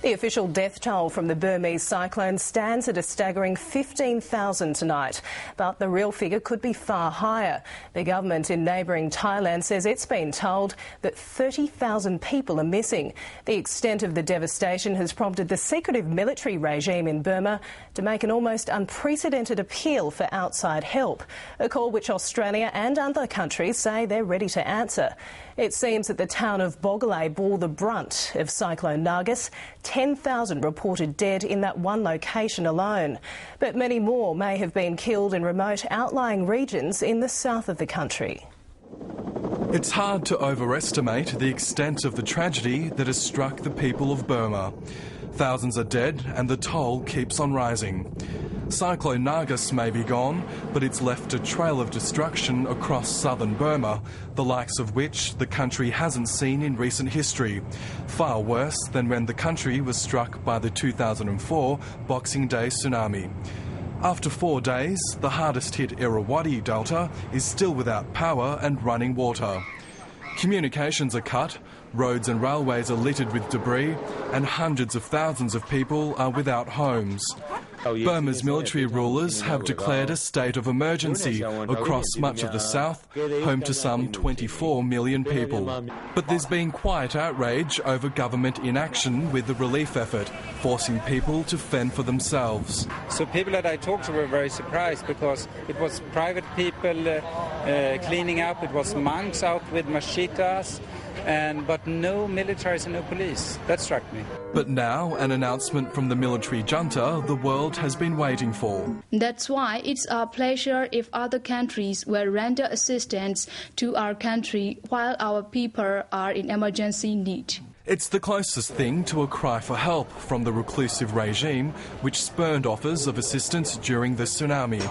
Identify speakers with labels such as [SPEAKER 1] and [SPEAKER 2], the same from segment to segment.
[SPEAKER 1] The official death toll from the Burmese cyclone stands at a staggering 15,000 tonight, but the real figure could be far higher. The government in neighbouring Thailand says it's been told that 30,000 people are missing. The extent of the devastation has prompted the secretive military regime in Burma to make an almost unprecedented appeal for outside help, a call which Australia and other countries say they're ready to answer. It seems that the town of Bogale bore the brunt of Cyclone Nargis. 10,000 reported dead in that one location alone. But many more may have been killed in remote outlying regions in the south of the country.
[SPEAKER 2] It's hard to overestimate the extent of the tragedy that has struck the people of Burma. Thousands are dead and the toll keeps on rising. Cyclone Nargis may be gone, but it's left a trail of destruction across southern Burma, the likes of which the country hasn't seen in recent history. Far worse than when the country was struck by the 2004 Boxing Day tsunami. After 4 days, the hardest-hit Irrawaddy Delta is still without power and running water. Communications are cut, roads and railways are littered with debris, and hundreds of thousands of people are without homes. Burma's military rulers have declared a state of emergency across much of the south, home to some 24 million people. But there's been quiet outrage over government inaction with the relief effort, forcing people to fend for themselves.
[SPEAKER 3] So people that I talked to were very surprised because it was private people cleaning up, it was monks out with machetes, but no militaries and no police. That struck me.
[SPEAKER 2] But now, an announcement from the military junta the world has been waiting for.
[SPEAKER 4] That's why it's our pleasure if other countries will render assistance to our country while our people are in emergency need.
[SPEAKER 2] It's the closest thing to a cry for help from the reclusive regime which spurned offers of assistance during the tsunami.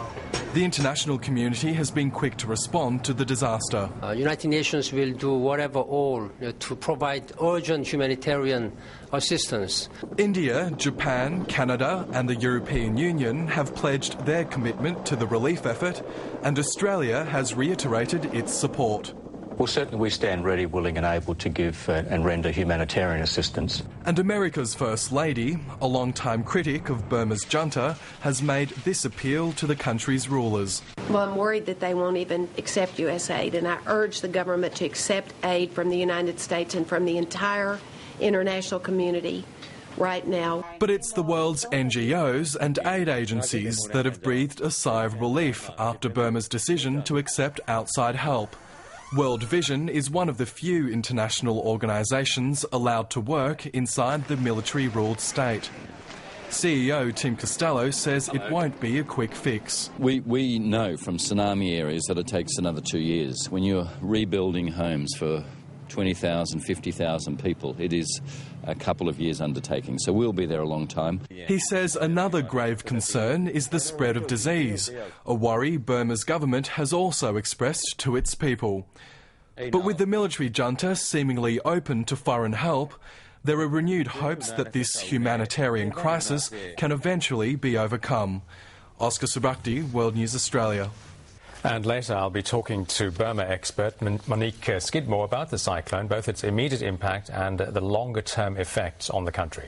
[SPEAKER 2] The international community has been quick to respond to the disaster.
[SPEAKER 5] United Nations will do whatever all to provide urgent humanitarian assistance.
[SPEAKER 2] India, Japan, Canada and the European Union have pledged their commitment to the relief effort, and Australia has reiterated its support.
[SPEAKER 6] Well, certainly we stand ready, willing and able to give and render humanitarian assistance.
[SPEAKER 2] And America's First Lady, a long-time critic of Burma's junta, has made this appeal to the country's rulers.
[SPEAKER 7] Well, I'm worried that they won't even accept U.S. aid, and I urge the government to accept aid from the United States and from the entire international community right now.
[SPEAKER 2] But it's the world's NGOs and aid agencies that have breathed a sigh of relief after Burma's decision to accept outside help. World Vision is one of the few international organisations allowed to work inside the military-ruled state. CEO Tim Costello says it won't be a quick fix.
[SPEAKER 8] We know from tsunami areas that it takes another 2 years. When you're rebuilding homes for 20,000, 50,000 people, it is a couple of years undertaking, so we'll be there a long time.
[SPEAKER 2] He says another grave concern is the spread of disease, a worry Burma's government has also expressed to its people. But with the military junta seemingly open to foreign help, there are renewed hopes that this humanitarian crisis can eventually be overcome. Oscar Subrakti, World News Australia.
[SPEAKER 9] And later I'll be talking to Burma expert Monique Skidmore about the cyclone, both its immediate impact and the longer-term effects on the country.